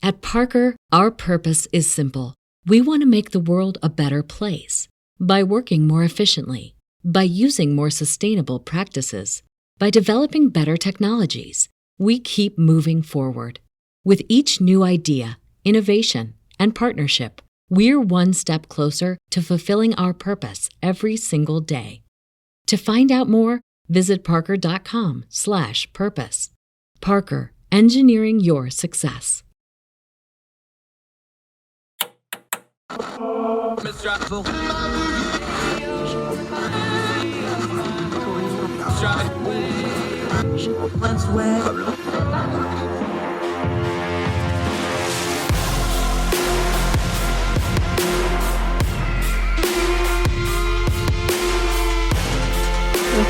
At Parker, our purpose is simple. We want to make the world a better place by working more efficiently, by using more sustainable practices, by developing better technologies. We keep moving forward. With each new idea, innovation, and partnership, we're one step closer to fulfilling our purpose every single day. To find out more, visit parker.com/purpose. Parker, engineering your success. With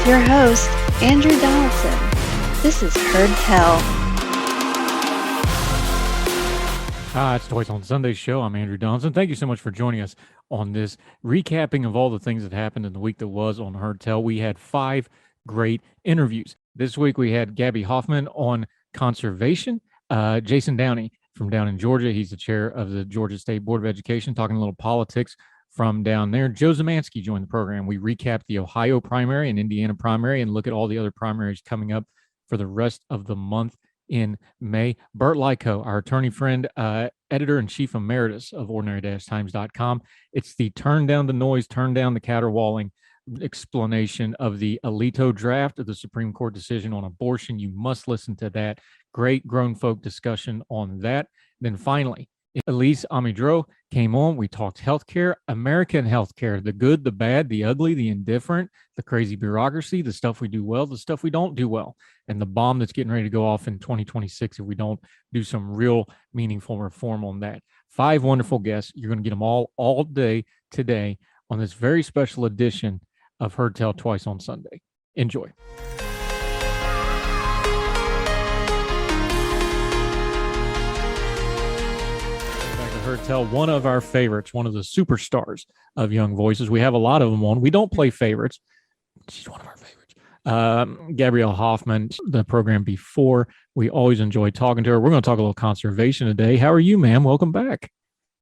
your host, Andrew Donaldson. This is Heard Tell. Hi, it's Twice on Sunday show. I'm Andrew Donaldson. Thank you so much for joining us on this recapping of all the things that happened in the week that was on Heard Tell. We had 5 great interviews. This week we had Gabby Hoffman on conservation, Jason Downey from down in Georgia. He's the chair of the Georgia State Board of Education, talking a little politics from down there. Joe Szymenski joined the program. We recapped the Ohio primary and Indiana primary and look at all the other primaries coming up for the rest of the month in May. Burt, Likko, our attorney friend, editor-in-chief emeritus of ordinary-times.com. It's the turn down the noise, turn down the caterwauling explanation of the Alito draft of the Supreme Court decision on abortion. You must listen to that. Great grown folk discussion on that. Then finally, Elise Amez-Droz came on. We talked healthcare, American healthcare, the good, the bad, the ugly, the indifferent, the crazy bureaucracy, the stuff we do well, the stuff we don't do well, and the bomb that's getting ready to go off in 2026 if we don't do some real meaningful reform on that. 5 wonderful guests. You're going to get them all day today on this very special edition of Heard Tell Twice on Sunday. Enjoy. Heard Tell, one of our favorites, one of the superstars of Young Voices. We have a lot of them on. We don't play favorites. She's one of our favorites. Gabriella Hoffman, the program before. We always enjoy talking to her. We're going to talk a little conservation today. How are you, ma'am? Welcome back.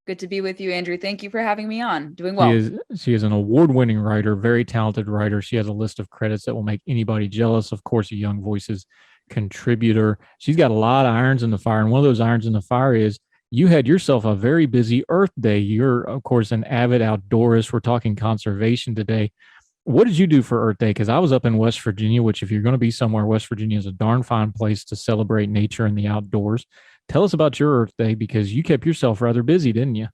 Good to be with you, Andrew. Thank you for having me on. Doing well. She is an award-winning writer, very talented writer. She has a list of credits that will make anybody jealous. Of course, a Young Voices contributor. She's got a lot of irons in the fire, and one of those irons in the fire is you had yourself a very busy Earth Day. You're, of course, an avid outdoorist. We're talking conservation today. What did you do for Earth Day? Because I was up in West Virginia, which if you're going to be somewhere, West Virginia is a darn fine place to celebrate nature and the outdoors. Tell us about your Earth Day, because you kept yourself rather busy, didn't you?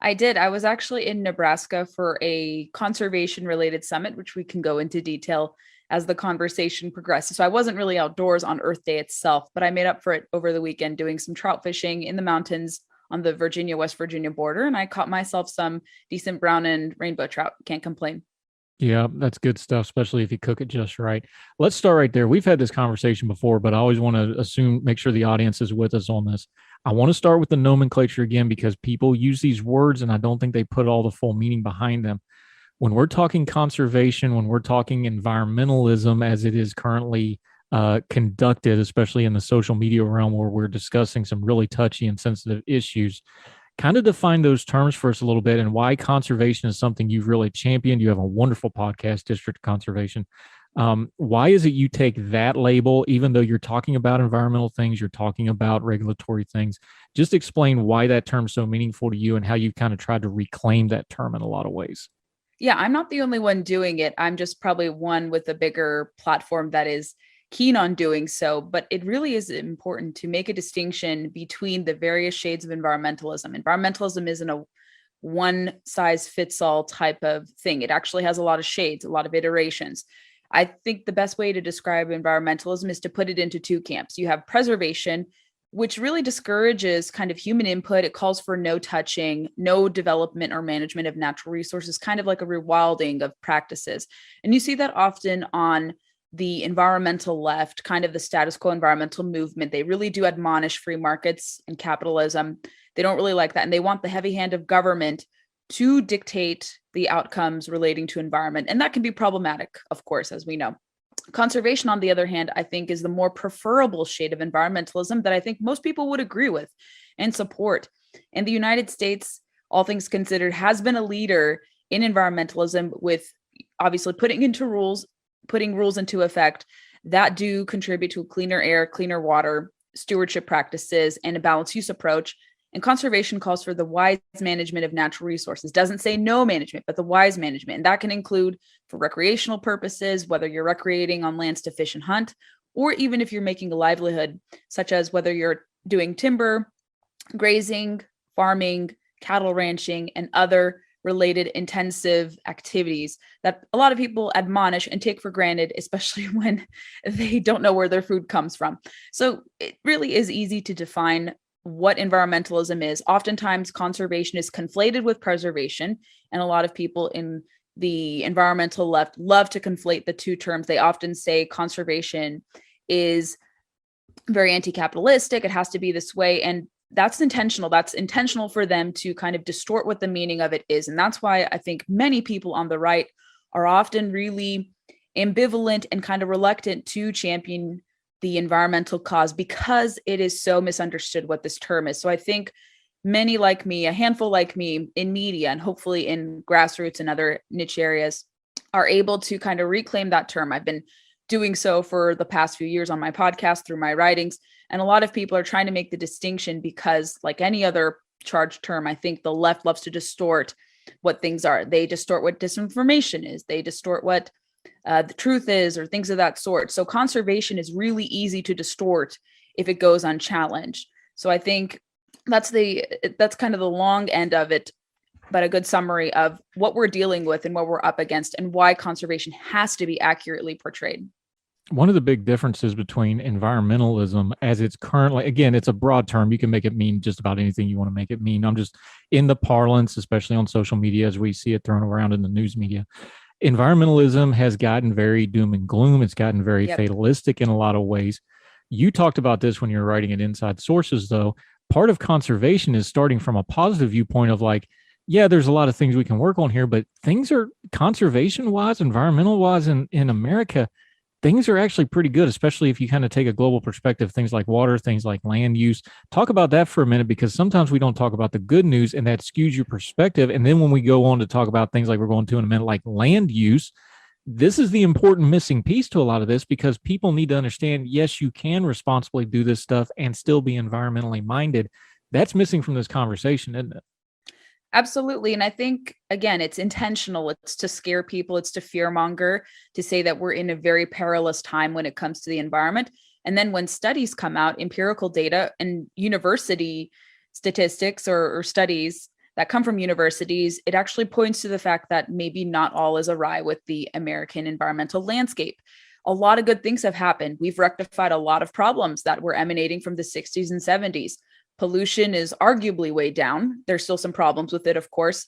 I did. I was actually in Nebraska for a conservation-related summit, which we can go into detail as the conversation progresses. So I wasn't really outdoors on Earth Day itself, but I made up for it over the weekend doing some trout fishing in the mountains on the Virginia-West Virginia border, and I caught myself some decent brown and rainbow trout. Can't complain. Yeah, that's good stuff, especially if you cook it just right. Let's start right there. We've had this conversation before, but I always want to make sure the audience is with us on this. I want to start with the nomenclature again, because people use these words and I don't think they put all the full meaning behind them. When we're talking conservation, when we're talking environmentalism as it is currently conducted, especially in the social media realm where we're discussing some really touchy and sensitive issues, kind of define those terms for us a little bit and why conservation is something you've really championed. You have a wonderful podcast, District Conservation. Why is it you take that label, even though you're talking about environmental things, you're talking about regulatory things? Just explain why that term's so meaningful to you and how you've kind of tried to reclaim that term in a lot of ways. Yeah, I'm not the only one doing it. I'm just probably one with a bigger platform that is keen on doing so, but it really is important to make a distinction between the various shades of environmentalism. Environmentalism isn't a one size fits all type of thing. It actually has a lot of shades, a lot of iterations. I think the best way to describe environmentalism is to put it into 2 camps. You have preservation, which really discourages kind of human input. It calls for no touching, no development or management of natural resources, kind of like a rewilding of practices. And you see that often on the environmental left, kind of the status quo environmental movement. They really do admonish free markets and capitalism. They don't really like that. And they want the heavy hand of government to dictate the outcomes relating to environment. And that can be problematic, of course, as we know. Conservation, on the other hand, I think is the more preferable shade of environmentalism that I think most people would agree with. and support. And the United States, all things considered, has been a leader in environmentalism, with obviously putting rules into effect that do contribute to cleaner air, cleaner water, stewardship practices, and a balanced use approach. And conservation calls for the wise management of natural resources. Doesn't say no management, but the wise management. And that can include for recreational purposes, whether you're recreating on lands to fish and hunt, or even if you're making a livelihood, such as whether you're doing timber, grazing, farming, cattle ranching, and other related intensive activities that a lot of people admonish and take for granted, especially when they don't know where their food comes from. So it really is easy to define what environmentalism is. Oftentimes, conservation is conflated with preservation, and a lot of people in the environmental left love to conflate the two terms. They often say conservation is very anti-capitalistic. It has to be this way, and that's intentional. That's intentional for them to kind of distort what the meaning of it is. And that's why I think many people on the right are often really ambivalent and kind of reluctant to champion the environmental cause, because it is so misunderstood what this term is. So I think many like me, a handful like me in media and hopefully in grassroots and other niche areas, are able to kind of reclaim that term. I've been doing so for the past few years on my podcast, through my writings. And a lot of people are trying to make the distinction because, like any other charged term, I think the left loves to distort what things are. They distort what disinformation is. They distort what the truth is, or things of that sort. So conservation is really easy to distort if it goes unchallenged. So I think that's kind of the long end of it, but a good summary of what we're dealing with and what we're up against and why conservation has to be accurately portrayed. One of the big differences between environmentalism as it's currently, again, it's a broad term. You can make it mean just about anything you want to make it mean. I'm just in the parlance, especially on social media, as we see it thrown around in the news media. Environmentalism has gotten very doom and gloom. It's gotten very fatalistic in a lot of ways. You talked about this when you were writing at Inside Sources, though. Part of conservation is starting from a positive viewpoint of like, yeah, there's a lot of things we can work on here, but things are conservation-wise, environmental-wise in America, things are actually pretty good, especially if you kind of take a global perspective, things like water, things like land use. Talk about that for a minute, because sometimes we don't talk about the good news and that skews your perspective. And then when we go on to talk about things like we're going to in a minute, like land use, this is the important missing piece to a lot of this, because people need to understand, yes, you can responsibly do this stuff and still be environmentally minded. That's missing from this conversation, isn't it? Absolutely. And I think, again, it's intentional. It's to scare people. It's to fearmonger, to say that we're in a very perilous time when it comes to the environment. And then when studies come out, empirical data and university statistics or studies that come from universities, it actually points to the fact that maybe not all is awry with the American environmental landscape. A lot of good things have happened. We've rectified a lot of problems that were emanating from the 60s and 70s. Pollution is arguably way down. There's still some problems with it, of course.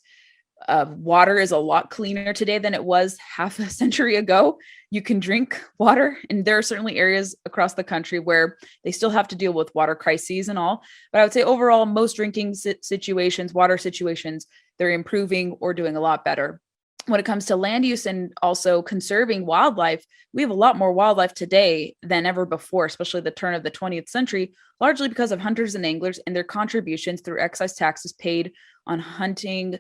Water is a lot cleaner today than it was half a century ago. You can drink water, and there are certainly areas across the country where they still have to deal with water crises and all. But I would say overall, most drinking situations, water situations, they're improving or doing a lot better. When it comes to land use and also conserving wildlife, we have a lot more wildlife today than ever before, especially the turn of the 20th century, largely because of hunters and anglers and their contributions through excise taxes paid on hunting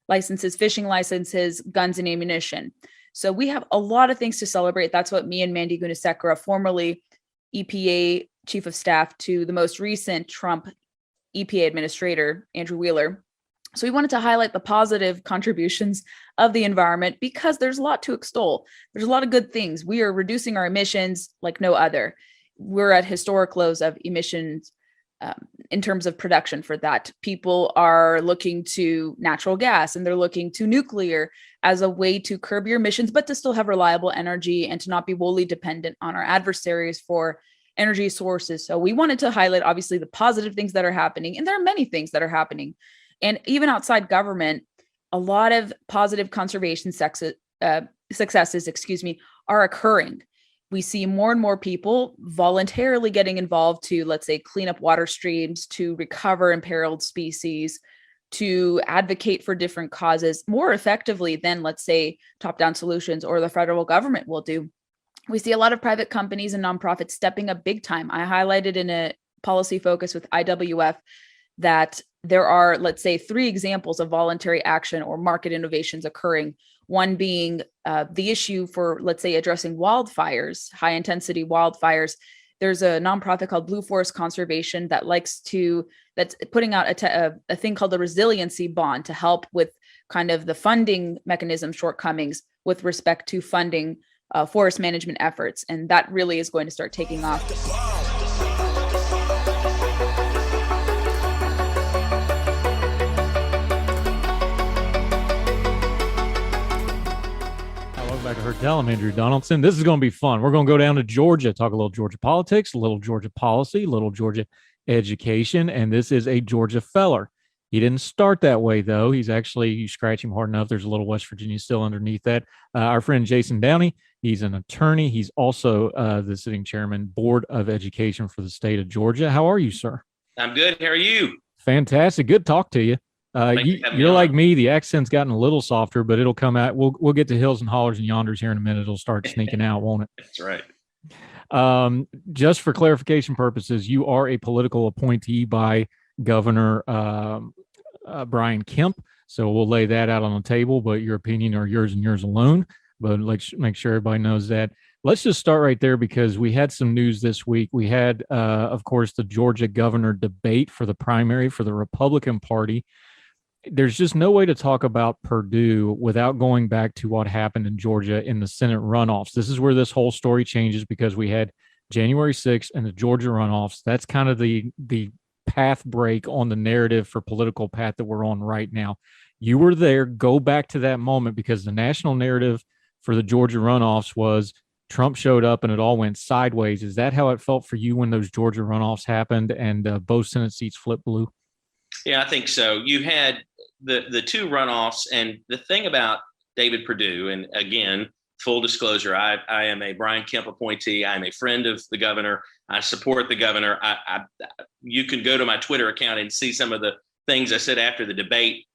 licenses, fishing licenses, guns, and ammunition. So we have a lot of things to celebrate. That's what me and Mandy Gunasekara, formerly EPA chief of staff to the most recent Trump EPA administrator, Andrew Wheeler. So we wanted to highlight the positive contributions of the environment, because there's a lot to extol. There's a lot of good things. We are reducing our emissions like no other. We're at historic lows of emissions in terms of production for that. People are looking to natural gas and they're looking to nuclear as a way to curb your emissions, but to still have reliable energy and to not be wholly dependent on our adversaries for energy sources. So we wanted to highlight, obviously, the positive things that are happening. And there are many things that are happening. And even outside government, a lot of positive conservation successes, are occurring. We see more and more people voluntarily getting involved to, let's say, clean up water streams, to recover imperiled species, to advocate for different causes more effectively than, let's say, top-down solutions or the federal government will do. We see a lot of private companies and nonprofits stepping up big time. I highlighted in a policy focus with IWF that there are, let's say, 3 examples of voluntary action or market innovations occurring. One being the issue for, let's say, addressing wildfires, high intensity wildfires. There's a nonprofit called Blue Forest Conservation that's putting out a thing called the resiliency bond to help with kind of the funding mechanism shortcomings with respect to funding forest management efforts. And that really is going to start taking off. Back to Her Tell. I'm Andrew Donaldson. This is going to be fun. We're going to go down to Georgia, talk a little Georgia politics, a little Georgia policy, a little Georgia education, and this is a Georgia feller. He didn't start that way, though. You scratch him hard enough, there's a little West Virginia still underneath that. Our friend Jason Downey, he's an attorney. He's also the sitting chairman, Board of Education for the state of Georgia. How are you, sir? I'm good. How are you? Fantastic. Good talk to you. You're like me. The accent's gotten a little softer, but it'll come out. We'll get to hills and hollers and yonders here in a minute. It'll start sneaking out, won't it? That's right. Just for clarification purposes, you are a political appointee by Governor Brian Kemp. So we'll lay that out on the table, but your opinion are yours and yours alone. But let's make sure everybody knows that. Let's just start right there because we had some news this week. We had, of course, the Georgia governor debate for the primary for the Republican Party. There's just no way to talk about Purdue without going back to what happened in Georgia in the Senate runoffs. This is where this whole story changes because we had January 6th and the Georgia runoffs. That's kind of the path break on the narrative for political path that we're on right now. You were there. Go back to that moment because the national narrative for the Georgia runoffs was Trump showed up and it all went sideways. Is that how it felt for you when those Georgia runoffs happened and both Senate seats flipped blue? Yeah, I think so. You had the 2 runoffs, and the thing about David Perdue, and again, full disclosure, I am a Brian Kemp appointee. I'm a friend of the governor. I support the governor. You can go to my Twitter account and see some of the things I said after the debate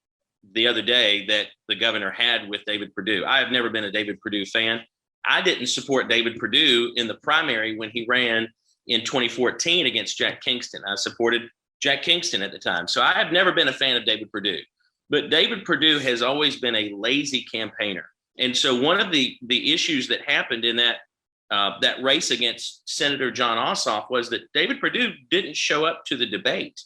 the other day that the governor had with David Perdue. I have never been a David Perdue fan. I didn't support David Perdue in the primary when he ran in 2014 against Jack Kingston. I supported Jack Kingston at the time. So I have never been a fan of David Perdue. But David Perdue has always been a lazy campaigner. And so one of the issues that happened in that race against Senator John Ossoff was that David Perdue didn't show up to the debate.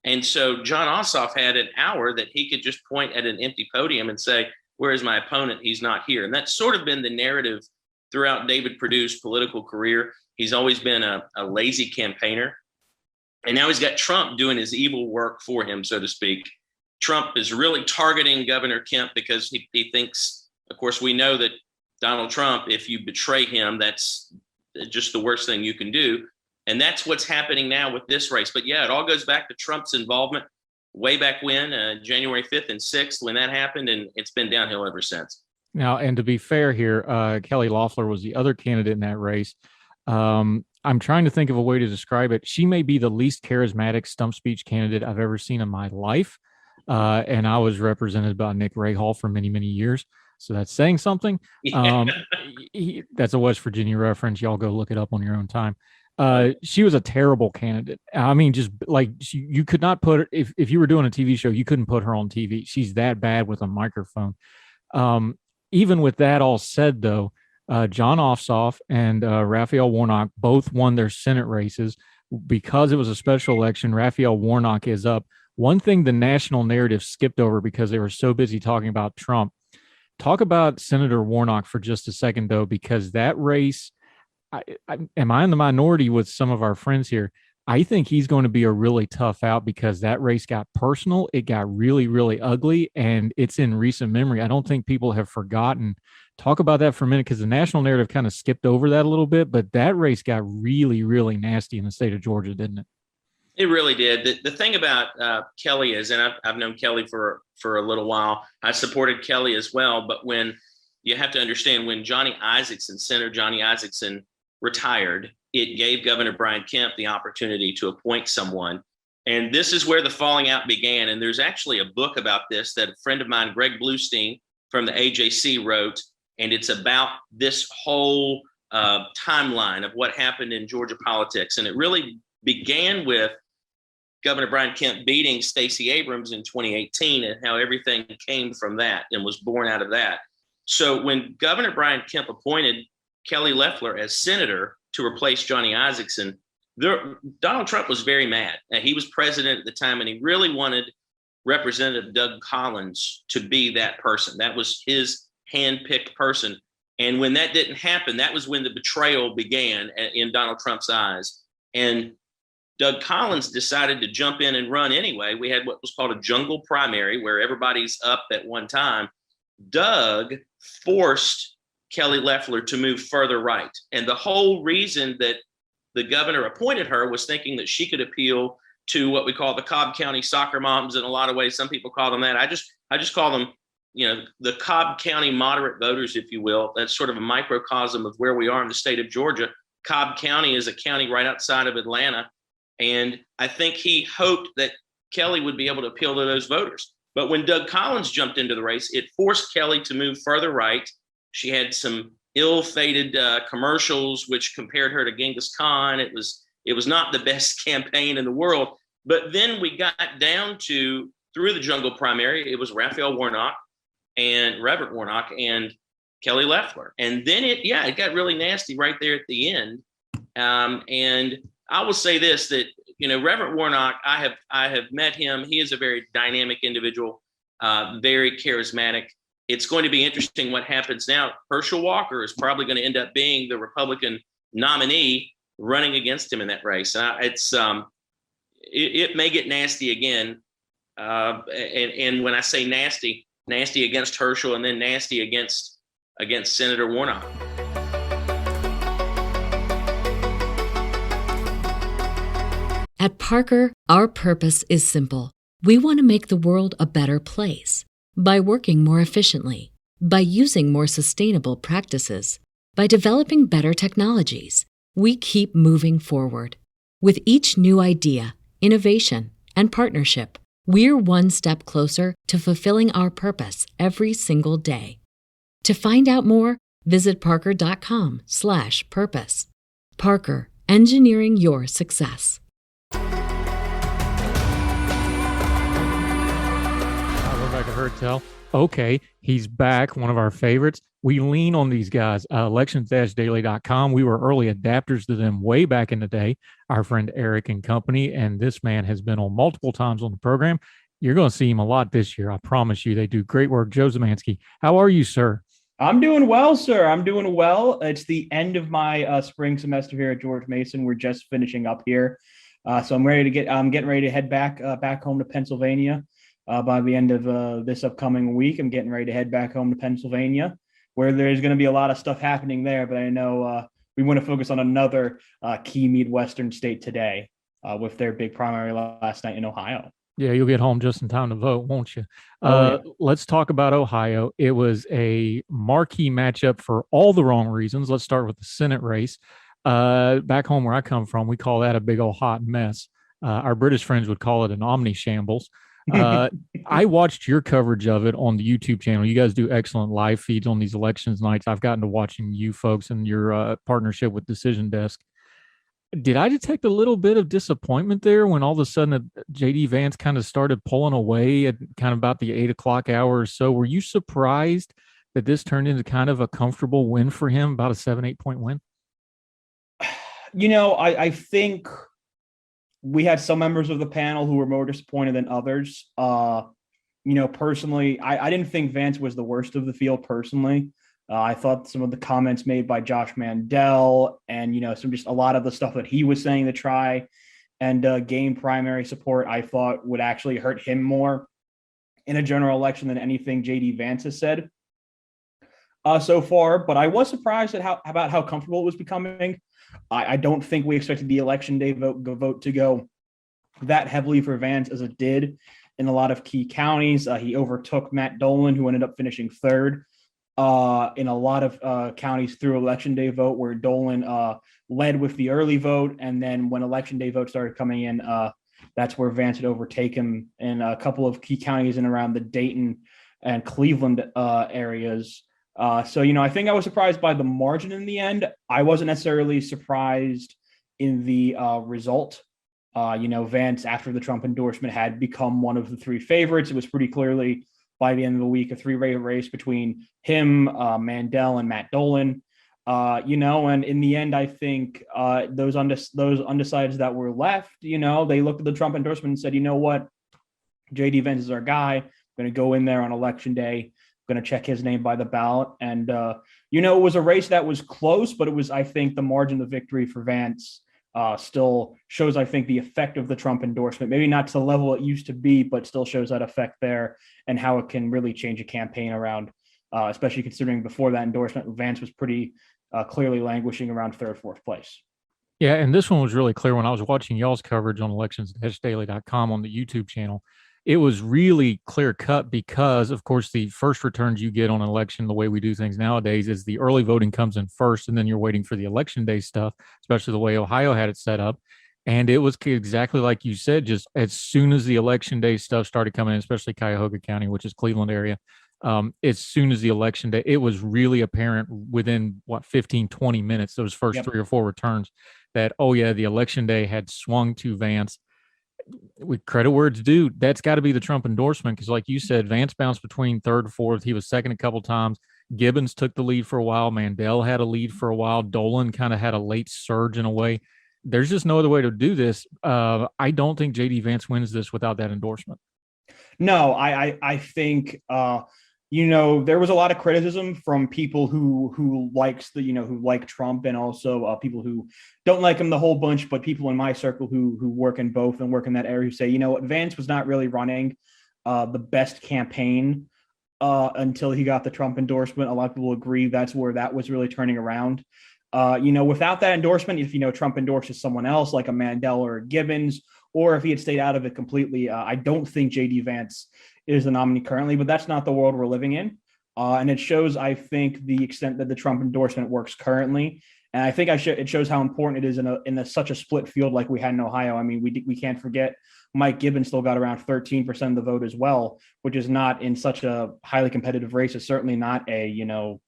And so John Ossoff had an hour that he could just point at an empty podium and say, where is my opponent? He's not here. And that's sort of been the narrative throughout David Perdue's political career. He's always been a lazy campaigner. And now he's got Trump doing his evil work for him, so to speak. Trump is really targeting Governor Kemp because he thinks, of course, we know that Donald Trump, if you betray him, that's just the worst thing you can do. And that's what's happening now with this race. But yeah, it all goes back to Trump's involvement way back when, January 5th and 6th, when that happened. And it's been downhill ever since. Now, and to be fair here, Kelly Loeffler was the other candidate in that race. I'm trying to think of a way to describe it. She may be the least charismatic stump speech candidate I've ever seen in my life. And I was represented by Nick Rahal for many, many years. So that's saying something. That's a West Virginia reference. Y'all go look it up on your own time. She was a terrible candidate. I mean, just like you could not put her, if you were doing a TV show, you couldn't put her on TV. She's that bad with a microphone. Even with that all said, though, John Ossoff and Raphael Warnock both won their Senate races. Because it was a special election, Raphael Warnock is up. One thing the national narrative skipped over because they were so busy talking about Trump. Talk about Senator Warnock for just a second, though, because that race, am I in the minority with some of our friends here? I think he's going to be a really tough out because that race got personal. It got really, really ugly, and it's in recent memory. I don't think people have forgotten. Talk about that for a minute because the national narrative kind of skipped over that a little bit, but that race got really, really nasty in the state of Georgia, didn't it? It really did. The thing about Kelly is, and I've known Kelly for a little while, I supported Kelly as well, but when you have to understand when Senator Johnny Isakson retired, it gave Governor Brian Kemp the opportunity to appoint someone. And this is where the falling out began. And there's actually a book about this that a friend of mine, Greg Bluestein from the AJC, wrote. And it's about this whole timeline of what happened in Georgia politics. And it really began with Governor Brian Kemp beating Stacey Abrams in 2018 and how everything came from that and was born out of that. So when Governor Brian Kemp appointed Kelly Loeffler as senator to replace Johnny Isakson, Donald Trump was very mad. He was president at the time, and he really wanted Representative Doug Collins to be that person. That was his hand-picked person. And when that didn't happen, that was when the betrayal began in Donald Trump's eyes. And Doug Collins decided to jump in and run anyway. We had what was called a jungle primary where everybody's up at one time. Doug forced Kelly Loeffler to move further right. And the whole reason that the governor appointed her was thinking that she could appeal to what we call the Cobb County soccer moms in a lot of ways. Some people call them that. I just call them, the Cobb County moderate voters, if you will. That's sort of a microcosm of where we are in the state of Georgia. Cobb County is a county right outside of Atlanta. And I think he hoped that Kelly would be able to appeal to those voters. But when Doug Collins jumped into the race, it forced Kelly to move further right. She had some ill-fated commercials which compared her to Genghis Khan. It was not the best campaign in the world. But then we got down to, through the jungle primary, it was Raphael Warnock and Reverend Warnock and Kelly Loeffler. And then it got really nasty right there at the end. And I will say this, that, Reverend Warnock, I have met him. He is a very dynamic individual, very charismatic. It's going to be interesting what happens now. Herschel Walker is probably going to end up being the Republican nominee running against him in that race. It may get nasty again. And when I say nasty against Herschel and then nasty against Senator Warnock. At Parker, our purpose is simple. We want to make the world a better place by working more efficiently, by using more sustainable practices, by developing better technologies. We keep moving forward. With each new idea, innovation, and partnership, we're one step closer to fulfilling our purpose every single day. To find out more, visit parker.com/purpose. Parker, engineering your success. Rebecca Hertel. Okay, he's back, one of our favorites. We lean on these guys, elections-daily.com. We were early adapters to them way back in the day, our friend Eric and company, and this man has been on multiple times on the program. You're going to see him a lot this year, I promise you. They do great work. Joe Szymenski, how are you, sir? I'm doing well, sir. I'm doing well. It's the end of my spring semester here at George Mason. We're just finishing up here. So I'm getting ready to head back home to Pennsylvania. By the end of this upcoming week, I'm getting ready to head back home to Pennsylvania, where there's going to be a lot of stuff happening there. But I know we want to focus on another key Midwestern state today with their big primary last night in Ohio. Yeah, you'll get home just in time to vote, won't you? Yeah. Let's talk about Ohio. It was a marquee matchup for all the wrong reasons. Let's start with the Senate race. Back home where I come from, we call that a big old hot mess. Our British friends would call it an omni shambles. I watched your coverage of it on the YouTube channel. You guys do excellent live feeds on these elections nights. I've gotten to watching you folks and your partnership with Decision Desk. Did I detect a little bit of disappointment there when all of a sudden J.D. Vance kind of started pulling away at kind of about the 8 o'clock hour or so? Were you surprised that this turned into kind of a comfortable win for him, about a 7-8 point win? I think we had some members of the panel who were more disappointed than others. Personally, I didn't think Vance was the worst of the field personally. I thought some of the comments made by Josh Mandel and, a lot of the stuff that he was saying to try and gain primary support, I thought would actually hurt him more in a general election than anything J.D. Vance has said so far. But I was surprised at about how comfortable it was becoming. I don't think we expected the election day vote to go that heavily for Vance as it did in a lot of key counties. He overtook Matt Dolan, who ended up finishing third in a lot of counties through election day vote, where Dolan led with the early vote. And then when election day vote started coming in, that's where Vance had overtaken him in a couple of key counties and around the Dayton and Cleveland areas. I think I was surprised by the margin in the end. I wasn't necessarily surprised in the result. Vance, after the Trump endorsement, had become one of the three favorites. It was pretty clearly by the end of the week a three-way race between him, Mandel, and Matt Dolan. And in the end, I think those undecideds that were left, they looked at the Trump endorsement and said, you know what, JD Vance is our guy. I'm going to go in there on election day, going to check his name by the ballot. And, it was a race that was close, but it was, I think, the margin of victory for Vance still shows, I think, the effect of the Trump endorsement, maybe not to the level it used to be, but still shows that effect there and how it can really change a campaign around, especially considering before that endorsement, Vance was pretty clearly languishing around third, fourth place. Yeah, and this one was really clear when I was watching y'all's coverage on elections-daily.com on the YouTube channel. It was really clear cut because, of course, the first returns you get on an election, the way we do things nowadays, is the early voting comes in first, and then you're waiting for the election day stuff, especially the way Ohio had it set up. And it was exactly like you said, just as soon as the election day stuff started coming in, especially Cuyahoga County, which is Cleveland area, as soon as the election day, it was really apparent within 15, 20 minutes, those first 3 or 4 returns, that, oh yeah, the election day had swung to Vance. With credit where it's due, that's got to be the Trump endorsement, because like you said, Vance bounced between third and fourth. He was second a couple times. Gibbons took the lead for a while. Mandel had a lead for a while. Dolan kind of had a late surge in a way. There's just no other way to do this. I don't think JD Vance wins this without that endorsement. No, I think there was a lot of criticism from people who likes who like Trump, and also people who don't like him the whole bunch, but people in my circle who work in both and work in that area who say, Vance was not really running the best campaign until he got the Trump endorsement. A lot of people agree that's where that was really turning around. Without that endorsement, if Trump endorses someone else like a Mandel or a Gibbons, or if he had stayed out of it completely, I don't think JD Vance is the nominee currently, but that's not the world we're living in. And it shows, I think, the extent that the Trump endorsement works currently. And I think it shows how important it is in such a split field like we had in Ohio. I mean, we can't forget Mike Gibbons still got around 13% of the vote as well, which is not in such a highly competitive race. It's certainly not a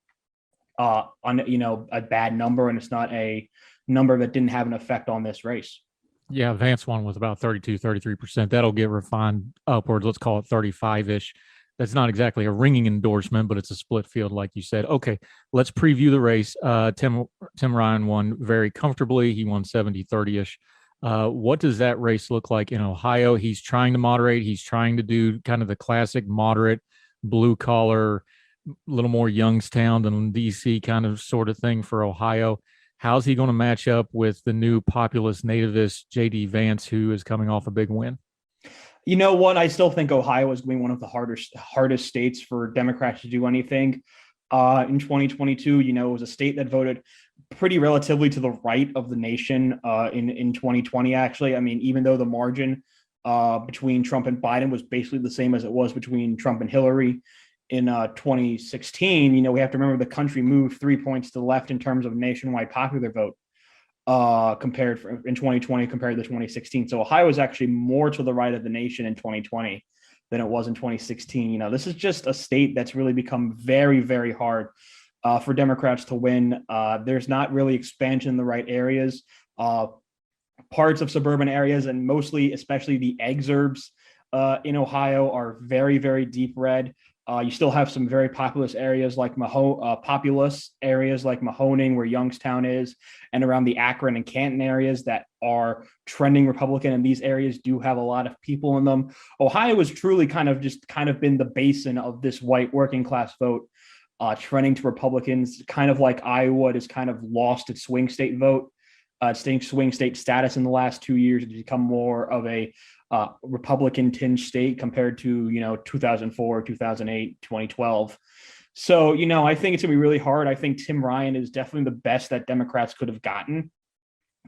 bad number, and it's not a number that didn't have an effect on this race. Yeah, Vance won with about 32, 33%. That'll get refined upwards. Let's call it 35-ish. That's not exactly a ringing endorsement, but it's a split field, like you said. Okay, let's preview the race. Tim Ryan won very comfortably. He won 70-30-ish. What does that race look like in Ohio? He's trying to moderate. He's trying to do kind of the classic moderate, blue-collar, a little more Youngstown than D.C. kind of sort of thing for Ohio. How's he going to match up with the new populist nativist J.D. Vance, who is coming off a big win? You know what? I still think Ohio is going to be one of the hardest states for Democrats to do anything in 2022. It was a state that voted pretty relatively to the right of the nation in 2020, actually. I mean, even though the margin between Trump and Biden was basically the same as it was between Trump and Hillary in 2016, we have to remember the country moved 3 points to the left in terms of nationwide popular vote compared in 2020 compared to 2016. So Ohio is actually more to the right of the nation in 2020 than it was in 2016. This is just a state that's really become very, very hard for Democrats to win. There's not really expansion in the right areas. Parts of suburban areas, and especially the exurbs in Ohio, are very, very deep red. You still have some very populous areas like Mahoning, where Youngstown is, and around the Akron and Canton areas that are trending Republican, and these areas do have a lot of people in them. Ohio has truly kind of been the basin of this white working class vote, trending to Republicans, kind of like Iowa has kind of lost its swing state vote, swing state status in the last 2 years. It's become more of a Republican tinged state compared to 2004, 2008, 2012. So I think it's gonna be really hard. I think Tim Ryan is definitely the best that Democrats could have gotten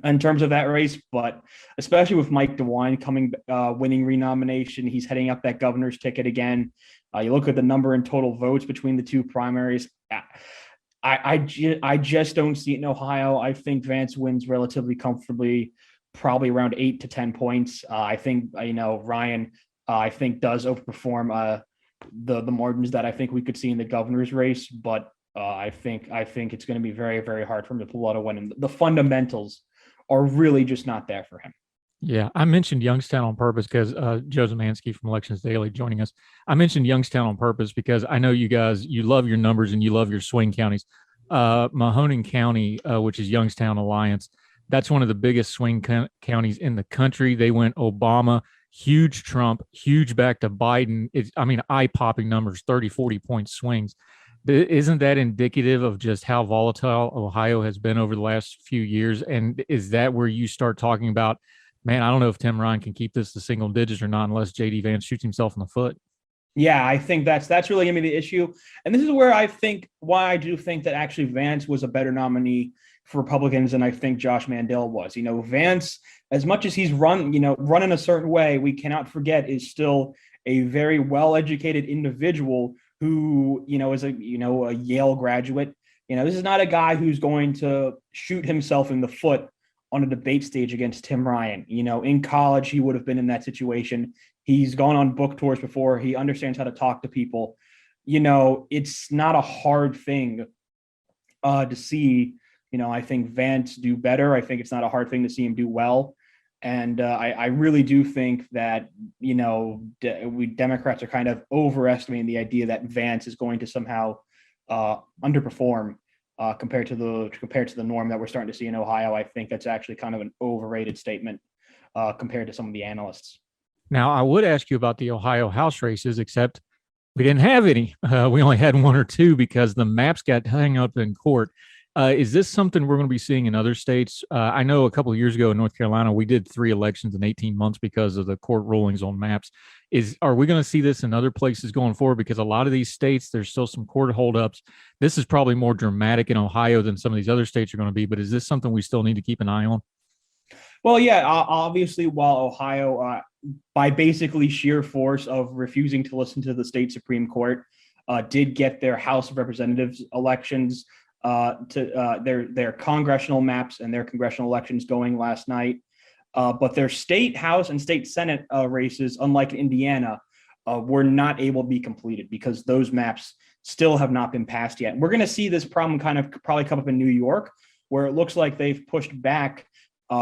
in terms of that race, but especially with Mike DeWine winning renomination, he's heading up that governor's ticket again. You look at the number in total votes between the two primaries. I just don't see it in Ohio. I think Vance wins relatively comfortably, probably around 8 to 10 points. I think, Ryan, I think does overperform the margins that I think we could see in the governor's race. But I think it's going to be very, very hard for him to pull out a win. And the fundamentals are really just not there for him. Yeah, I mentioned Youngstown on purpose because Joe Szymenski from Elections Daily joining us. I mentioned Youngstown on purpose because I know you guys, you love your numbers and you love your swing counties. Mahoning County, which is Youngstown Alliance, that's one of the biggest swing counties in the country. They went Obama, huge Trump, huge back to Biden. I mean, eye-popping numbers, 30, 40-point swings. Isn't that indicative of just how volatile Ohio has been over the last few years? And is that where you start talking about, man, I don't know if Tim Ryan can keep this to single digits or not unless JD Vance shoots himself in the foot? Yeah, I think that's really gonna be the issue. And this is where I think why I do think that actually Vance was a better nominee for Republicans than I think Josh Mandel was. Vance, as much as he's run in a certain way, we cannot forget is still a very well-educated individual who, is a Yale graduate. This is not a guy who's going to shoot himself in the foot on a debate stage against Tim Ryan. In college, he would have been in that situation. He's gone on book tours before. He understands how to talk to people. It's not a hard thing to see, I think Vance do better. I think it's not a hard thing to see him do well. And I really do think that, we Democrats are kind of overestimating the idea that Vance is going to somehow underperform compared to the norm that we're starting to see in Ohio. I think that's actually kind of an overrated statement compared to some of the analysts. Now, I would ask you about the Ohio House races, except we didn't have any. We only had one or two because the maps got hung up in court. Is this something we're going to be seeing in other states? I know a couple of years ago in North Carolina, we did 3 elections in 18 months because of the court rulings on maps. Are we going to see this in other places going forward? Because a lot of these states, there's still some court holdups. This is probably more dramatic in Ohio than some of these other states are going to be, but is this something we still need to keep an eye on? Well, yeah, obviously, while Ohio, by basically sheer force of refusing to listen to the state Supreme Court, did get their House of Representatives elections to their congressional maps and their congressional elections going last night. But their state House and state Senate races, unlike Indiana, were not able to be completed because those maps still have not been passed yet. We're going to see this problem kind of probably come up in New York, where it looks like they've pushed back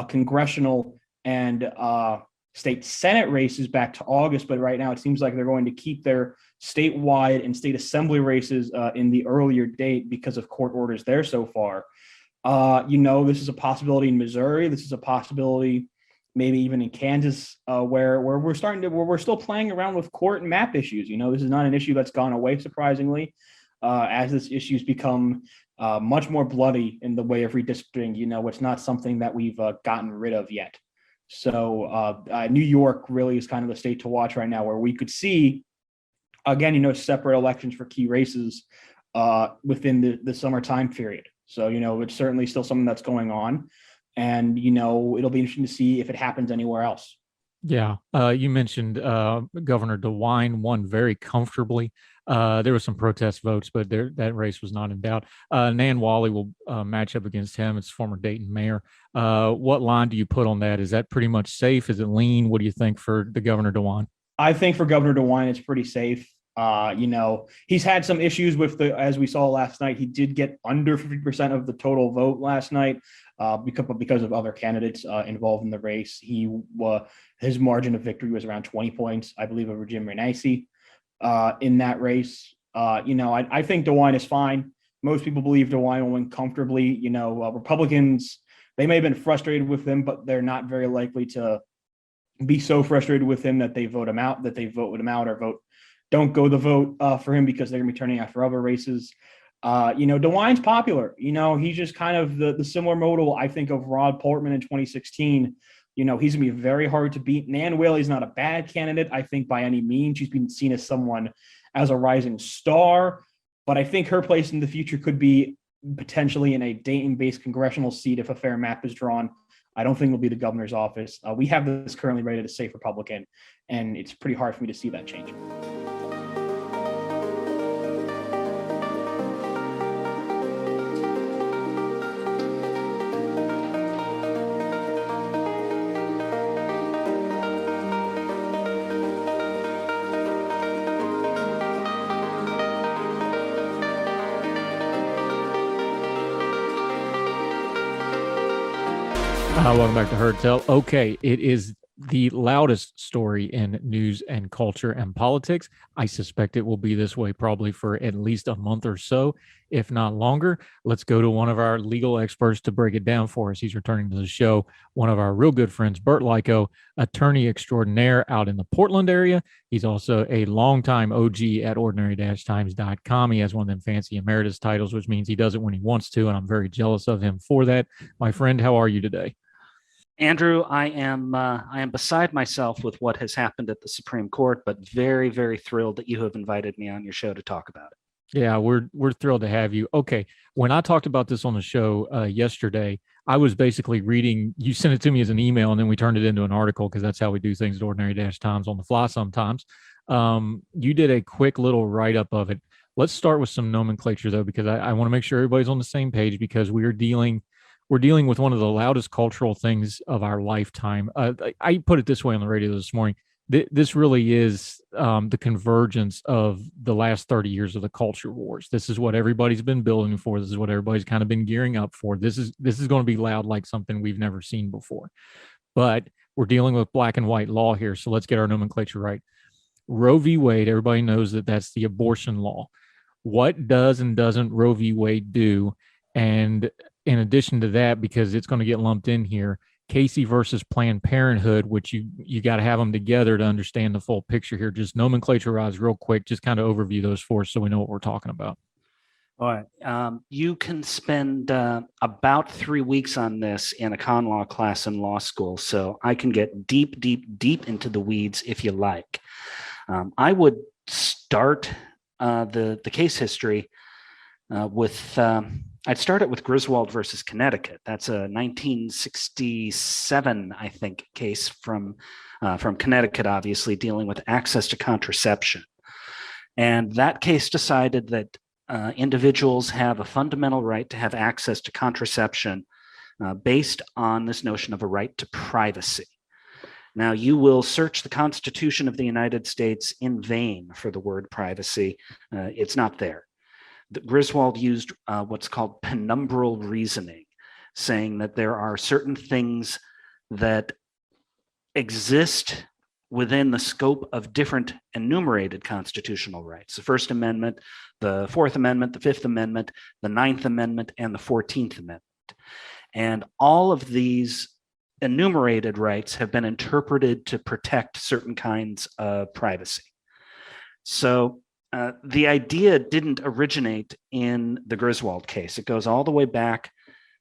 congressional and state Senate races back to August. But right now it seems like they're going to keep their statewide and state assembly races in the earlier date because of court orders there so far. This is a possibility in Missouri. This is a possibility maybe even in Kansas, where we're still playing around with court and map issues. This is not an issue that's gone away, surprisingly, as this issue's become much more bloody in the way of redistricting. It's not something that we've gotten rid of yet. So New York really is kind of the state to watch right now, where we could see, again, separate elections for key races within the summer time period. So, it's certainly still something that's going on. And, it'll be interesting to see if it happens anywhere else. Yeah. You mentioned Governor DeWine won very comfortably. There were some protest votes, but that race was not in doubt. Nan Wally will match up against him. It's former Dayton mayor. What line do you put on that? Is that pretty much safe? Is it lean? What do you think for the Governor DeWine? I think for Governor DeWine, it's pretty safe. He's had some issues with as we saw last night, he did get under 50% of the total vote last night because of other candidates involved in the race. His margin of victory was around 20 points, I believe, over Jim Renacci in that race. I think DeWine is fine. Most people believe DeWine will win comfortably. Republicans, they may have been frustrated with him, but they're not very likely to be so frustrated with him that they vote him out, or don't go the vote for him because they're going to be turning out for other races. DeWine's popular. He's just kind of the similar model, I think, of Rod Portman in 2016. He's going to be very hard to beat. Nan Whaley's not a bad candidate, I think, by any means. She's been seen as a rising star, but I think her place in the future could be potentially in a Dayton-based congressional seat if a fair map is drawn. I don't think it'll be the governor's office. We have this currently rated as safe Republican, and it's pretty hard for me to see that change. Welcome back to Heard Tell. Okay, it is the loudest story in news and culture and politics. I suspect it will be this way probably for at least a month or so, if not longer. Let's go to one of our legal experts to break it down for us. He's returning to the show, one of our real good friends, Burt Likko, attorney extraordinaire out in the Portland area. He's also a longtime OG at ordinary-times.com. He has one of them fancy emeritus titles, which means he does it when he wants to, and I'm very jealous of him for that. My friend, how are you today? Andrew, I am beside myself with what has happened at the Supreme Court, but very, very thrilled that you have invited me on your show to talk about it. Yeah, we're thrilled to have you. Okay, when I talked about this on the show yesterday, I was basically reading. You sent it to me as an email, and then we turned it into an article because that's how we do things at Ordinary-Times on the fly sometimes. You did a quick little write-up of it. Let's start with some nomenclature, though, because I want to make sure everybody's on the same page because we're dealing with one of the loudest cultural things of our lifetime. I put it this way on the radio this morning. This really is the convergence of the last 30 years of the culture wars. This is what everybody's been building for. This is what everybody's kind of been gearing up for. This is going to be loud like something we've never seen before. But we're dealing with black and white law here, so let's get our nomenclature right. Roe v. Wade, everybody knows that that's the abortion law. What does and doesn't Roe v. Wade do? And in addition to that, because it's going to get lumped in here, Casey versus Planned Parenthood, which you got to have them together to understand the full picture here. Just nomenclature-wise, real quick, just kind of overview those for us so we know what we're talking about. All right. You can spend about 3 weeks on this in a con law class in law school, so I can get deep, deep, deep into the weeds if you like. I would start the case history with I'd start it with Griswold versus Connecticut. That's a 1967, I think, case from Connecticut, obviously dealing with access to contraception. And that case decided that individuals have a fundamental right to have access to contraception based on this notion of a right to privacy. Now, you will search the Constitution of the United States in vain for the word privacy. It's not there. Griswold used what's called penumbral reasoning, saying that there are certain things that exist within the scope of different enumerated constitutional rights. The First Amendment, the Fourth Amendment, the Fifth Amendment, the Ninth Amendment, and the 14th Amendment. And all of these enumerated rights have been interpreted to protect certain kinds of privacy. So the idea didn't originate in the Griswold case. It goes all the way back.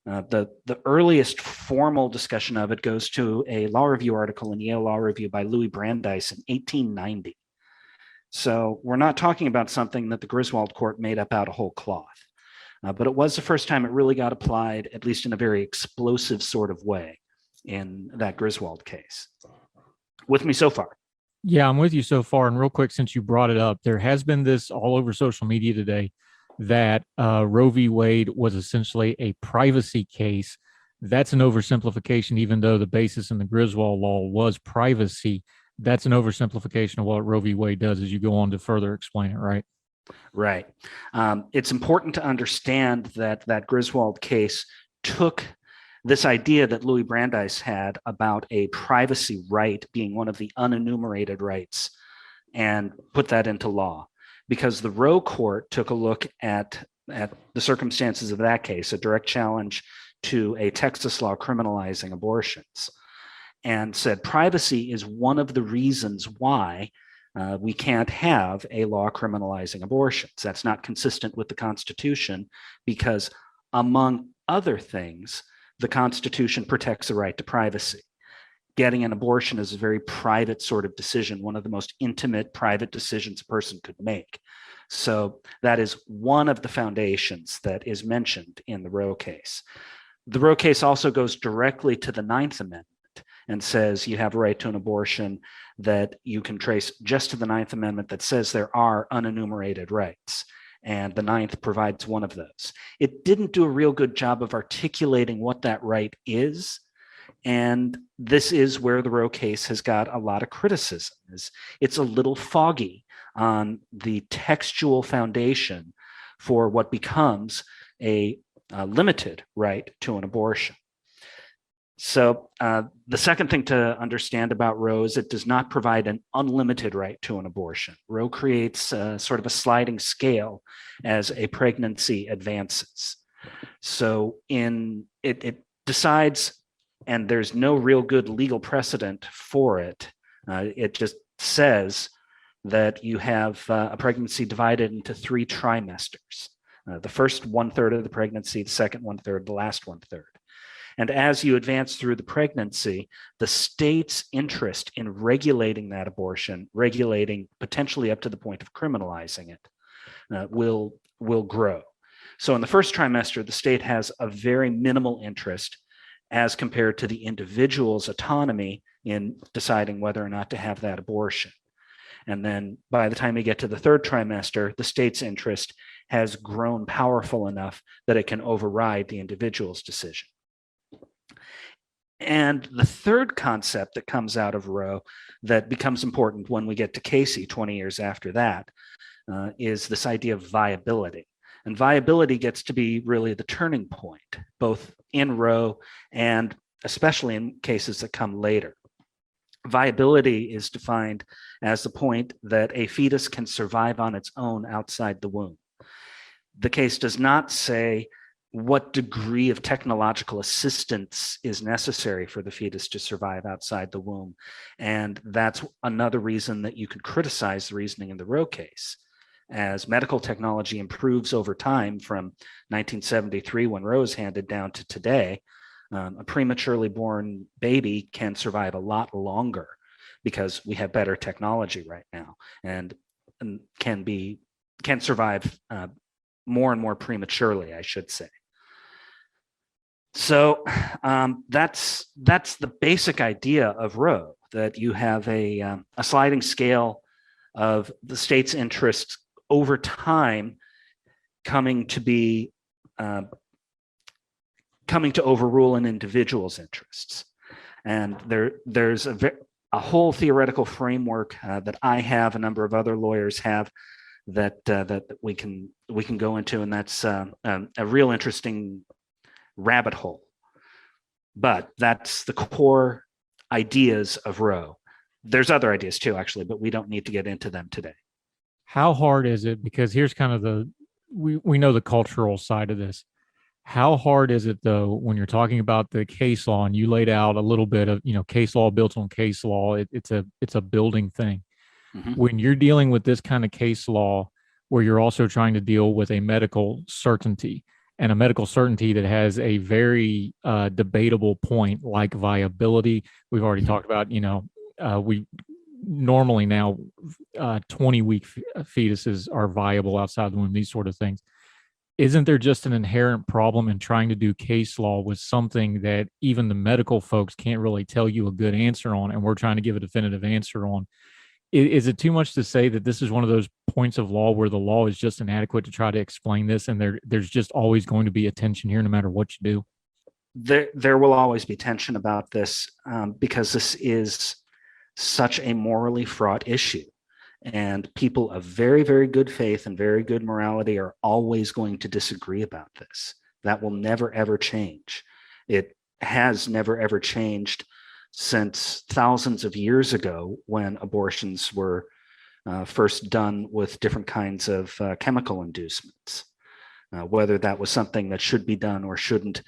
The earliest formal discussion of it goes to a law review article in Yale Law Review by Louis Brandeis in 1890. So we're not talking about something that the Griswold court made up out of whole cloth. But it was the first time it really got applied, at least in a very explosive sort of way, in that Griswold case. With me so far? Yeah, I'm with you so far. And real quick, since you brought it up, there has been this all over social media today that Roe v. Wade was essentially a privacy case. That's an oversimplification, even though the basis in the Griswold law was privacy. That's an oversimplification of what Roe v. Wade does as you go on to further explain it, right? Right. It's important to understand that that Griswold case took this idea that Louis Brandeis had about a privacy right being one of the unenumerated rights and put that into law, because the Roe court took a look at the circumstances of that case, a direct challenge to a Texas law criminalizing abortions, and said privacy is one of the reasons why we can't have a law criminalizing abortions. That's not consistent with the Constitution because, among other things, the Constitution protects the right to privacy. Getting an abortion is a very private sort of decision, one of the most intimate private decisions a person could make. So that is one of the foundations that is mentioned in the Roe case. The Roe case also goes directly to the Ninth Amendment and says you have a right to an abortion that you can trace just to the Ninth Amendment that says there are unenumerated rights. And the Ninth provides one of those. It didn't do a real good job of articulating what that right is. And this is where the Roe case has got a lot of criticism. It's a little foggy on the textual foundation for what becomes a limited right to an abortion. So the second thing to understand about Roe is it does not provide an unlimited right to an abortion. Roe creates sort of a sliding scale as a pregnancy advances. So it decides, and there's no real good legal precedent for it. It just says that you have a pregnancy divided into 3 trimesters. The first 1/3 of the pregnancy, the second 1/3, the last 1/3. And as you advance through the pregnancy, the state's interest in regulating that abortion, regulating potentially up to the point of criminalizing it, will grow. So in the first trimester, the state has a very minimal interest as compared to the individual's autonomy in deciding whether or not to have that abortion. And then by the time you get to the third trimester, the state's interest has grown powerful enough that it can override the individual's decision. And the third concept that comes out of Roe that becomes important when we get to Casey 20 years after that is this idea of viability. And viability gets to be really the turning point, both in Roe and especially in cases that come later. Viability is defined as the point that a fetus can survive on its own outside the womb. The case does not say what degree of technological assistance is necessary for the fetus to survive outside the womb. And that's another reason that you could criticize the reasoning in the Roe case. As medical technology improves over time from 1973, when Roe was handed down, to today, a prematurely born baby can survive a lot longer because we have better technology right now, and can survive more and more prematurely, I should say. So that's the basic idea of Roe, that you have a sliding scale of the state's interests over time coming to overrule an individual's interests. And there's a whole theoretical framework that I have, a number of other lawyers have, that we can go into, and that's a real interesting rabbit hole. But that's the core ideas of Roe. There's other ideas too, actually, but we don't need to get into them today. How hard is it? Because here's kind of we know the cultural side of this. How hard is it, though, when you're talking about the case law, and you laid out a little bit of, case law built on case law, it's a building thing. Mm-hmm. When you're dealing with this kind of case law, where you're also trying to deal with a medical certainty, and a medical certainty that has a very debatable point like viability. We've already talked about, we normally now 20-week fetuses are viable outside the womb, these sort of things. Isn't there just an inherent problem in trying to do case law with something that even the medical folks can't really tell you a good answer on, and we're trying to give a definitive answer on? Is it too much to say that this is one of those points of law where the law is just inadequate to try to explain this, and there's just always going to be a tension here no matter what you do? There will always be tension about this because this is such a morally fraught issue. And people of very, very good faith and very good morality are always going to disagree about this. That will never, ever change. It has never, ever changed since thousands of years ago, when abortions were first done with different kinds of chemical inducements. Whether that was something that should be done or shouldn't,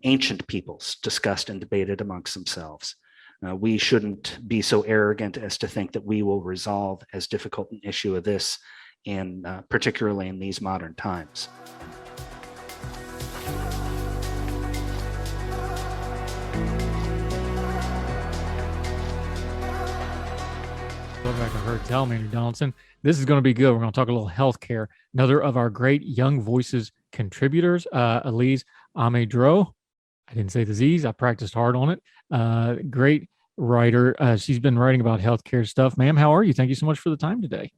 ancient peoples discussed and debated amongst themselves. We shouldn't be so arrogant as to think that we will resolve as difficult an issue of this, particularly in these modern times. Go back to her. Tell me, Donaldson, this is going to be good. We're going to talk a little healthcare. Another of our great Young Voices contributors, Elise Amez-Droz. I didn't say the Z's. I practiced hard on it. Great writer. She's been writing about healthcare stuff. Ma'am, how are you? Thank you so much for the time today.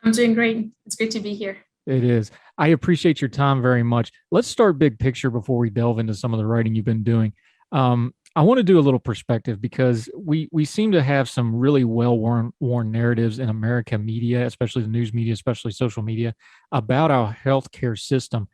I'm doing great. It's great to be here. It is. I appreciate your time very much. Let's start big picture before we delve into some of the writing you've been doing. I want to do a little perspective, because we seem to have some really well-worn narratives in American media, especially the news media, especially social media, about our healthcare system.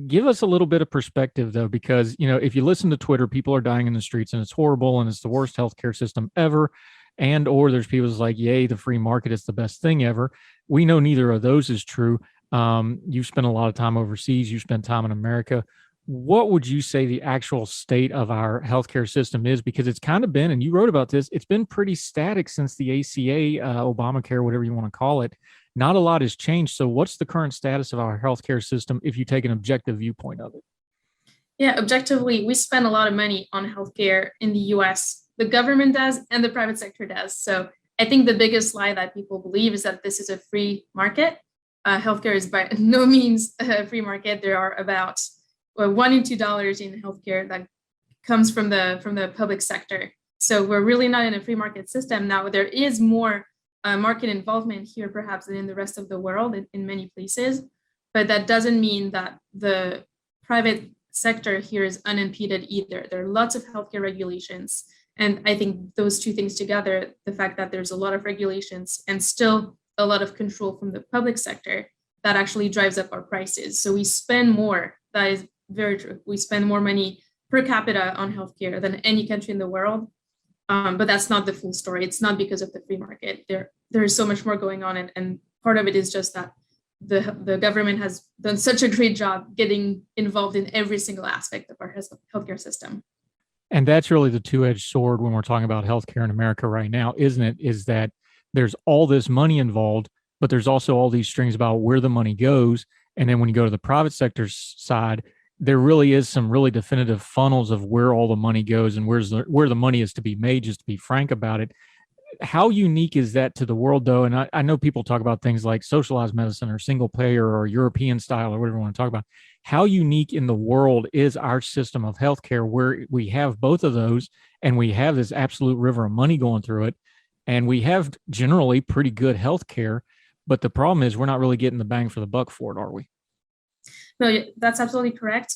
Give us a little bit of perspective, though, because, if you listen to Twitter, people are dying in the streets and it's horrible and it's the worst healthcare system ever. And or there's people who's like, yay, the free market is the best thing ever. We know neither of those is true. You've spent a lot of time overseas. You spent time in America. What would you say the actual state of our healthcare system is? Because it's kind of been, and you wrote about this, it's been pretty static since the ACA, Obamacare, whatever you want to call it. Not a lot has changed. So what's the current status of our healthcare system if you take an objective viewpoint of it? Yeah, objectively, we spend a lot of money on healthcare in the US. The government does and the private sector does. So I think the biggest lie that people believe is that this is a free market. Healthcare is by no means a free market. There are about $1 and $2 in healthcare that comes from the public sector. So we're really not in a free market system. Now, there is more market involvement here, perhaps, than in the rest of the world in many places. But that doesn't mean that the private sector here is unimpeded either. There are lots of healthcare regulations. And I think those two things together, the fact that there's a lot of regulations and still a lot of control from the public sector, that actually drives up our prices. So we spend more. That is very true. We spend more money per capita on healthcare than any country in the world. But that's not the full story. It's not because of the free market. There is so much more going on. And part of it is just that the government has done such a great job getting involved in every single aspect of our healthcare system. And that's really the two-edged sword when we're talking about healthcare in America right now, isn't it? Is that there's all this money involved, but there's also all these strings about where the money goes. And then when you go to the private sector side, there really is some really definitive funnels of where all the money goes and where the money is to be made, just to be frank about it. How unique is that to the world, though? And I know people talk about things like socialized medicine or single payer or European style or whatever you want to talk about. How unique in the world is our system of healthcare where we have both of those and we have this absolute river of money going through it and we have generally pretty good healthcare, but the problem is we're not really getting the bang for the buck for it, are we? No, that's absolutely correct.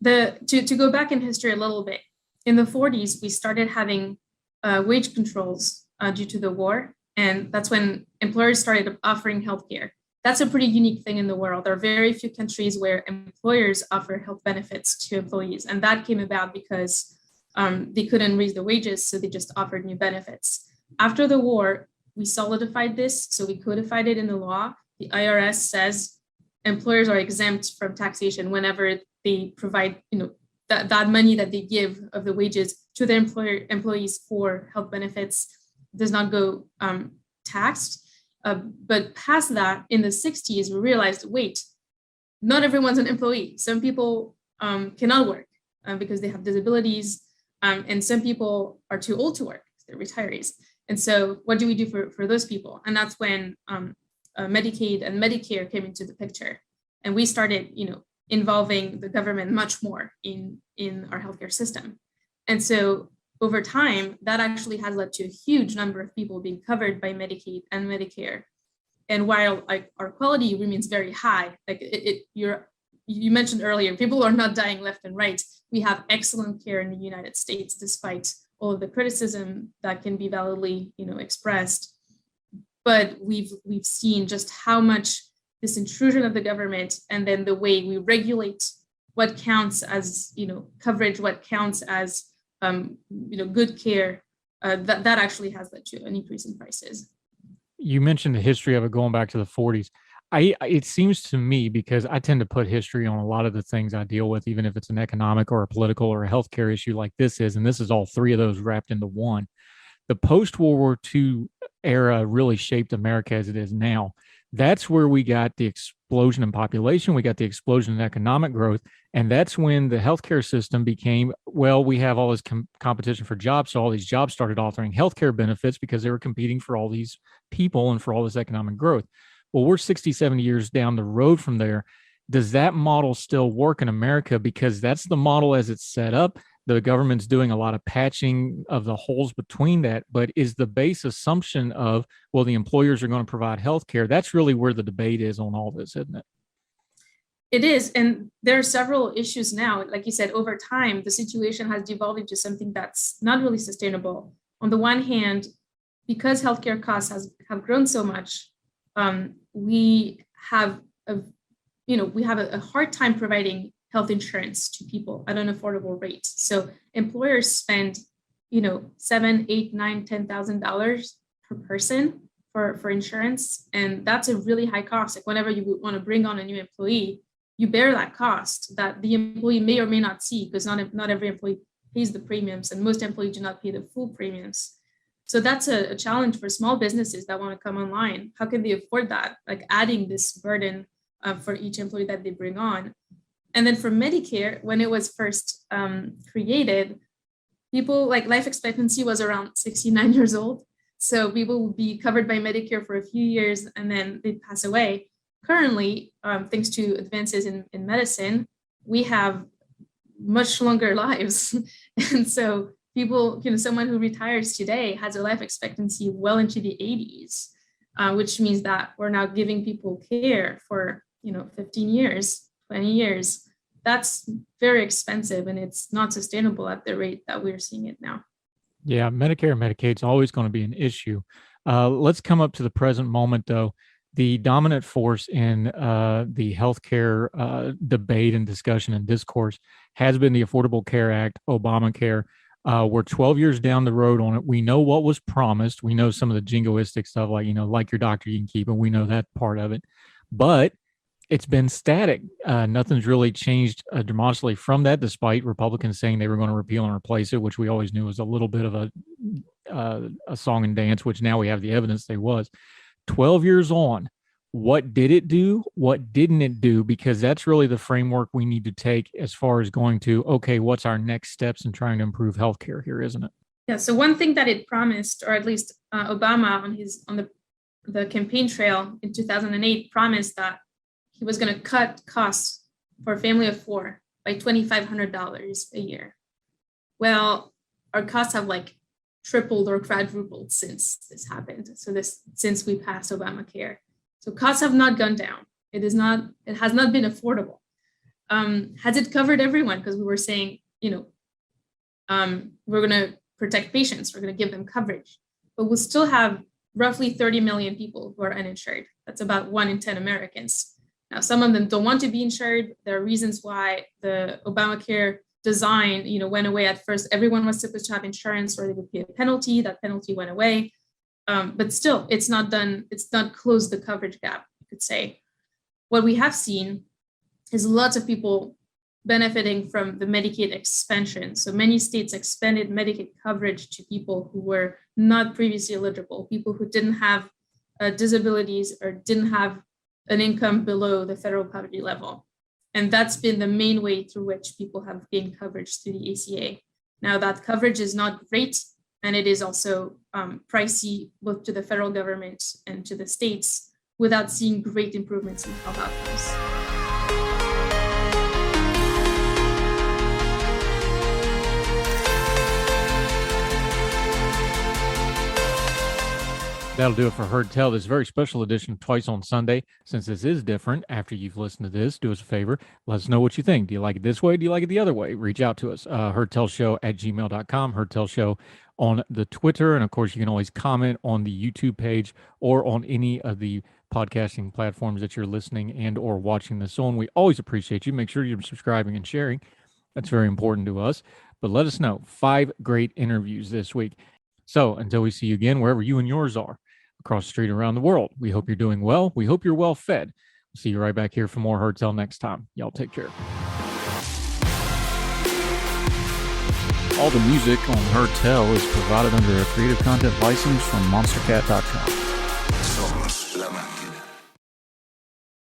To go back in history a little bit, in the 40s, we started having wage controls due to the war. And that's when employers started offering healthcare. That's a pretty unique thing in the world. There are very few countries where employers offer health benefits to employees. And that came about because they couldn't raise the wages, so they just offered new benefits. After the war, we solidified this, so we codified it in the law. The IRS says employers are exempt from taxation whenever they provide, that money that they give of the wages to their employees for health benefits does not go taxed. But past that, in the 60s, we realized, wait, not everyone's an employee. Some people cannot work because they have disabilities, and some people are too old to work. They're retirees. And so what do we do for those people? And that's when Medicaid and Medicare came into the picture. And we started, involving the government much more in our healthcare system. And so over time, that actually has led to a huge number of people being covered by Medicaid and Medicare. And while our quality remains very high, you mentioned earlier, people are not dying left and right. We have excellent care in the United States, despite all of the criticism that can be validly, expressed. But we've seen just how much this intrusion of the government and then the way we regulate what counts as, coverage, what counts as good care, that actually has led to an increase in prices. You mentioned the history of it going back to the 40s. It seems to me, because I tend to put history on a lot of the things I deal with, even if it's an economic or a political or a healthcare issue like this is, and this is all three of those wrapped into one. The post-World War II era really shaped America as it is now. That's where we got the explosion in population, we got the explosion in economic growth, and that's when the healthcare system became, well, we have all this competition for jobs, so all these jobs started offering healthcare benefits because they were competing for all these people and for all this economic growth. Well, we're 60, 70 years down the road from there. Does that model still work in America? Because that's the model as it's set up. The government's doing a lot of patching of the holes between that, but is the base assumption of, well, the employers are going to provide health care? That's really where the debate is on all this, isn't it? It is. And there are several issues now. Like you said, over time, the situation has devolved into something that's not really sustainable. On the one hand, because healthcare costs have grown so much, we have we have a hard time providing health insurance to people at an affordable rate. So employers spend, $7,000, $8,000, $9,000, $10,000 per person for insurance. And that's a really high cost. Like whenever you want to bring on a new employee, you bear that cost that the employee may or may not see, because not every employee pays the premiums, and most employees do not pay the full premiums. So that's a challenge for small businesses that want to come online. How can they afford that? Like adding this burden for each employee that they bring on. And then for Medicare, when it was first created, people like life expectancy was around 69 years old. So people would be covered by Medicare for a few years and then they'd pass away. Currently, thanks to advances in medicine, we have much longer lives. And so people, someone who retires today has a life expectancy well into the 80s, which means that we're now giving people care for, 15 years, 20 years. That's very expensive, and it's not sustainable at the rate that we're seeing it now. Yeah, Medicare and Medicaid is always going to be an issue. Let's come up to the present moment, though. The dominant force in the healthcare debate and discussion and discourse has been the Affordable Care Act, Obamacare. We're 12 years down the road on it. We know what was promised. We know some of the jingoistic stuff, like your doctor you can keep, and we know that part of it. But it's been static. Nothing's really changed dramatically from that, despite Republicans saying they were going to repeal and replace it, which we always knew was a little bit of a song and dance, which now we have the evidence they was. 12 years on, what did it do? What didn't it do? Because that's really the framework we need to take as far as going to, okay, what's our next steps in trying to improve healthcare here, isn't it? Yeah, so one thing that it promised, or at least Obama on the campaign trail in 2008 promised that he was going to cut costs for a family of four by $2,500 a year. Well, our costs have tripled or quadrupled since this happened. Since we passed Obamacare. So costs have not gone down. It has not been affordable. Has it covered everyone? Because we were saying, we're going to protect patients. We're going to give them coverage, but we'll still have roughly 30 million people who are uninsured. That's about 1 in 10 Americans. Now, some of them don't want to be insured. There are reasons why the Obamacare design, went away at first. Everyone was supposed to have insurance or they would pay a penalty. That penalty went away. But still, it's not closed the coverage gap, you could say. What we have seen is lots of people benefiting from the Medicaid expansion. So many states expanded Medicaid coverage to people who were not previously eligible, people who didn't have disabilities or didn't have an income below the federal poverty level. And that's been the main way through which people have gained coverage through the ACA. Now, that coverage is not great, and it is also pricey both to the federal government and to the states without seeing great improvements in health outcomes. That'll do it for Heard Tell, this very special edition Twice on Sunday. Since this is different, after you've listened to this, do us a favor. Let us know what you think. Do you like it this way? Do you like it the other way? Reach out to us. HeardTellShow@gmail.com. Heard Tell Show on the Twitter. And, of course, you can always comment on the YouTube page or on any of the podcasting platforms that you're listening and or watching this on. We always appreciate you. Make sure you're subscribing and sharing. That's very important to us. But let us know. 5 great interviews this week. So until we see you again, wherever you and yours are, across the street, around the world, we hope you're doing well. We hope you're well fed. We'll see you right back here for more Heard Tell next time. Y'all take care. All the music on Heard Tell is provided under a Creative Content license from monstercat.com. Somos la mente.